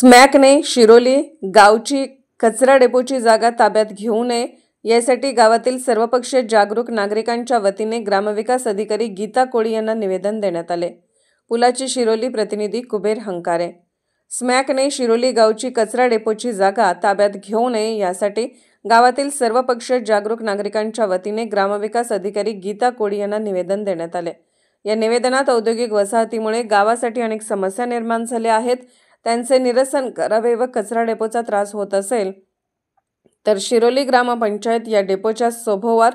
स्मॅकने शिरोली गावची कचरा डेपोची जागा ताब्यात घेऊ नये यासाठी गावातील सर्वपक्षीय जागरूक नागरिकांच्या वतीने ग्रामविकास अधिकारी गीता कोळी यांना निवेदन देण्यात आले। पुलाची शिरोली प्रतिनिधी कुबेर हंकारे। स्मॅकने शिरोली गावची कचरा डेपोची जागा ताब्यात घेऊ नये यासाठी गावातील सर्वपक्षीय जागरूक नागरिकांच्या वतीने ग्रामविकास अधिकारी गीता कोळी यांना निवेदन देण्यात आले। या निवेदनात औद्योगिक वसाहतीमुळे गावासाठी अनेक समस्या निर्माण झाल्या आहेत, त्यांचे निरसन करावे व कचरा डेपोचा त्रास होत असेल तर शिरोली ग्रामपंचायत या डेपोच्या सभोवार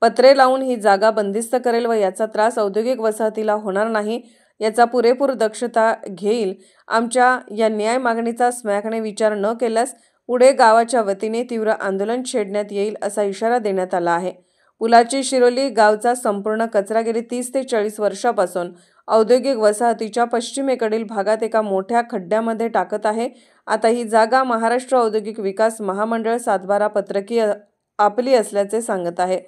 पत्रे लावून ही जागा बंदिस्त करेल व याचा त्रास औद्योगिक वसाहतीला होणार नाही याचा पुरेपूर दक्षता घेईल। आमच्या या न्याय मागणीचा स्मॅकने विचार न केल्यास पुढे गावाच्या वतीने तीव्र आंदोलन छेडण्यात येईल असा इशारा देण्यात आला आहे। पुलाची शिरोली गावचा संपूर्ण कचरा गेली 30 ते 40 वर्षापासून औद्योगिक वसाहतीच्या पश्चिमेकडील भागात एका मोठ्या खड्ड्यामध्ये टाकत आहे। आता ही जागा महाराष्ट्र औद्योगिक विकास महामंडळ 7/12 पत्रकी आपली असल्याचे सांगत आहे।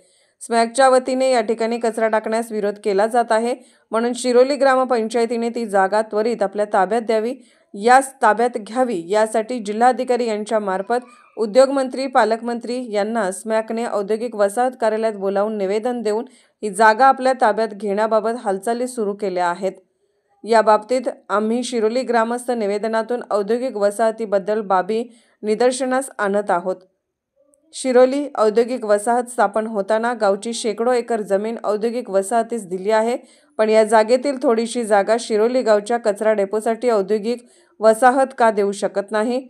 स्मॅकच्या वतीने या ठिकाणी कचरा टाकण्यास विरोध केला जात आहे, म्हणून शिरोली ग्रामपंचायतीने ती जागा त्वरित आपल्या ताब्यात द्यावी, यास ताब्यात घ्यावी यासाठी जिल्हाधिकारी यांच्या मार्फत उद्योगमंत्री पालकमंत्री यांना स्मॅकने औद्योगिक वसाहत कार्यालयात बोलावून निवेदन देऊन ही जागा आपल्या ताब्यात घेण्याबाबत हालचाली सुरू केल्या आहेत। या बाबतीत आम्ही शिरोली ग्रामस्थ निवेदनातून औद्योगिक वसाहतीबद्दल बाबी निदर्शनास आणत आहोत। शिरोली औद्योगिक वसाहत स्थापन होताना गावची शेकडो एकर जमीन औद्योगिक वसाहतीस दिली आहे, पण या जागेतील थोडीशी जागा शिरोली गावच्या कचरा डेपोसाठी औद्योगिक वसाहत का देऊ शकत नाही।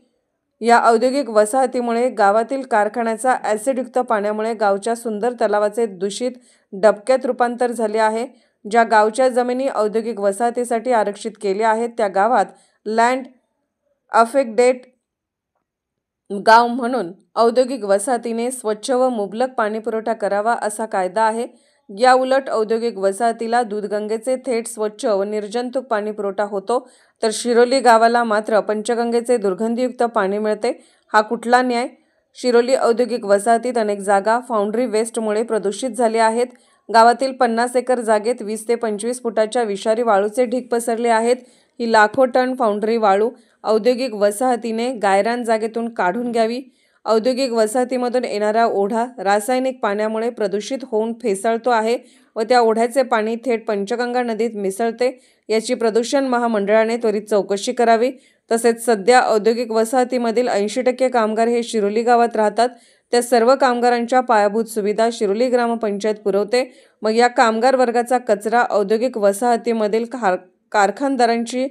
या औद्योगिक वसाहतीमुळे गावातील कारखान्याचा ॲसिडयुक्त पाण्यामुळे गावच्या सुंदर तलावाचे दूषित डबक्यात रूपांतर झाले आहे। ज्या गावच्या जमिनी औद्योगिक वसाहतीसाठी आरक्षित केल्या आहेत त्या गावात लँड अफेक्टेड गाव म्हणून औद्योगिक वसाहतीने स्वच्छ व मुबलक पाणीपुरवठा करावा असा कायदा आहे। या उलट औद्योगिक वसाहतीला दूधगंगेचे थेट स्वच्छ व निर्जंतुक पाणीपुरवठा होतो, तर शिरोली गावाला मात्र पंचगंगेचे दुर्गंधीयुक्त पाणी मिळते। हा कुठला न्याय? शिरोली औद्योगिक वसाहतीत अनेक जागा फाउंड्री वेस्टमुळे प्रदूषित झाल्या आहेत। गावातील 50 एकर जागेत 20 ते 25 फुटाच्या विषारी वाळूचे ढीग पसरले आहेत। ही लाखो टन फाउंड्री वाळू औद्योगिक वसाहतीने गायरान जागेतून काढून घ्यावी। औद्योगिक वसाहतीमधून येणारा ओढा रासायनिक पाण्यामुळे प्रदूषित होऊन फेसाळतो आहे व त्या ओढ्याचे पाणी थेट पंचगंगा नदीत मिसळते। याची प्रदूषण महामंडळाने त्वरित चौकशी करावी। तसेच सध्या औद्योगिक वसाहतीमधील 80% कामगार हे शिरोली गावात राहतात, त्या सर्व कामगारांच्या पायाभूत सुविधा शिरोली ग्रामपंचायत पुरवते। मग या कामगार वर्गाचा कचरा औद्योगिक वसाहतीमधील कारखानदारांची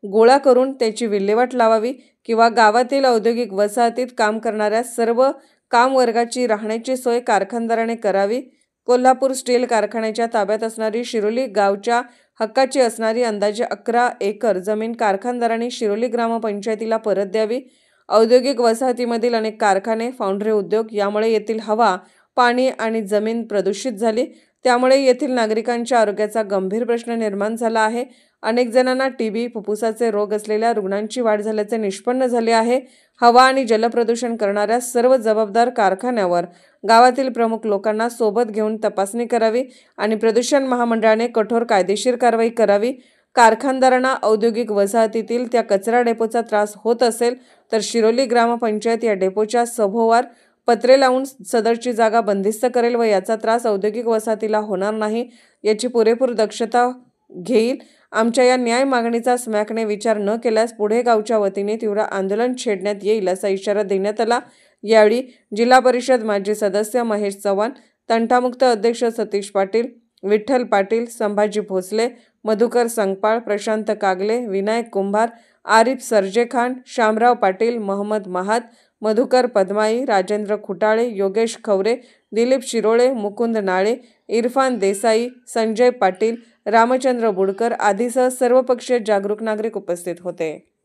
गोळा करून त्याची विल्हेवाट लावावी किंवा गावातील औद्योगिक वसाहतीत काम करणाऱ्या सर्व कामवर्गाची राहण्याची सोय कारखानदाराने करावी। कोल्हापूर स्टील कारखान्याच्या ताब्यात असणारी शिरोली गावच्या हक्काची असणारी अंदाजे 11 एकर जमीन कारखानदारांनी शिरोली ग्रामपंचायतीला परत द्यावी। औद्योगिक वसाहतीमधील अनेक कारखाने, फाउंड्री उद्योग यामुळे येथील हवा, पाणी आणि जमीन प्रदूषित झाली, त्यामुळे येथील नागरिकांच्या आरोग्याचा गंभीर प्रश्न निर्माण झाला आहे। अनेक जणांना टीबी, फुफ्फुसाचे रोग असलेल्या रुग्णांची वाढ झाल्याचे निष्पन्न झाले आहे। हवा आणि जलप्रदूषण करणाऱ्या सर्व जबाबदार कारखान्यावर गावातील प्रमुख लोकांना सोबत घेऊन तपासणी करावी आणि प्रदूषण महामंडळाने कठोर कायदेशीर कारवाई करावी। कारखानदारांना औद्योगिक वसाहतीतील त्या कचरा डेपोचा त्रास होत असेल तर शिरोली ग्रामपंचायत या डेपोच्या सभोवार पत्रे लावून सदरची जागा बंदिस्त करेल व याचा त्रास औद्योगिक वसाहतीला होणार नाही याची पुरेपूर दक्षता घेईल। आमच्या या न्याय मागणीचा स्मॅकने विचार न केल्यास पुढे गावच्या वतीने तीव्र आंदोलन छेडण्यात येईल असा इशारा देण्यात आला। यावेळी जिल्हा परिषद माजी सदस्य महेश चव्हाण, तंटामुक्त अध्यक्ष सतीश पाटील, विठ्ठल पाटील, संभाजी भोसले, मधुकर संगपाळ, प्रशांत कागले, विनायक कुंभार, आरिफ सरजेखान, शामराव पाटील, मोहम्मद महाद, मधुकर पद्माई, राजेंद्र खुटाळे, योगेश खवरे, दिलीप शिरोळे, मुकुंद नाळे, इरफान देसाई, संजय पाटील, रामचंद्र बुडकर आदीसह सर्वपक्षीय जागरूक नागरिक उपस्थित होते।